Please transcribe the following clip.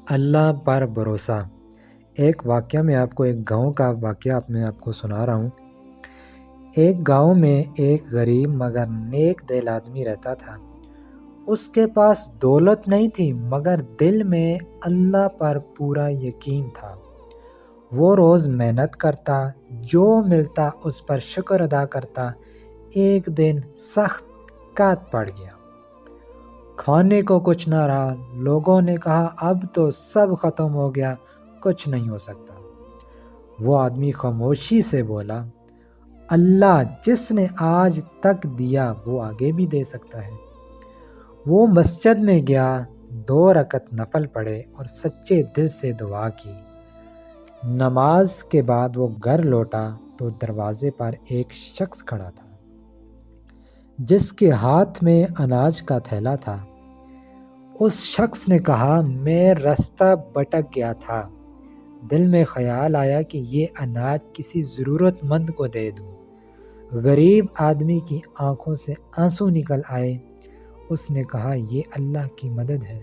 اللہ پر بھروسہ۔ ایک واقعہ میں آپ کو ایک گاؤں کا واقعہ میں آپ کو سنا رہا ہوں۔ ایک گاؤں میں ایک غریب مگر نیک دل آدمی رہتا تھا۔ اس کے پاس دولت نہیں تھی مگر دل میں اللہ پر پورا یقین تھا۔ وہ روز محنت کرتا، جو ملتا اس پر شکر ادا کرتا۔ ایک دن سخت قحط پڑ گیا، کھانے کو کچھ نہ رہا۔ لوگوں نے کہا اب تو سب ختم ہو گیا، کچھ نہیں ہو سکتا۔ وہ آدمی خاموشی سے بولا، اللہ جس نے آج تک دیا وہ آگے بھی دے سکتا ہے۔ وہ مسجد میں گیا، 2 رکعت نفل پڑھے اور سچے دل سے دعا کی۔ نماز کے بعد وہ گھر لوٹا تو دروازے پر ایک شخص کھڑا تھا جس کے ہاتھ میں اناج کا تھیلا تھا۔ اس شخص نے کہا میں راستہ بھٹک گیا تھا، دل میں خیال آیا کہ یہ اناج کسی ضرورت مند کو دے دوں۔ غریب آدمی کی آنکھوں سے آنسو نکل آئے۔ اس نے کہا یہ اللہ کی مدد ہے۔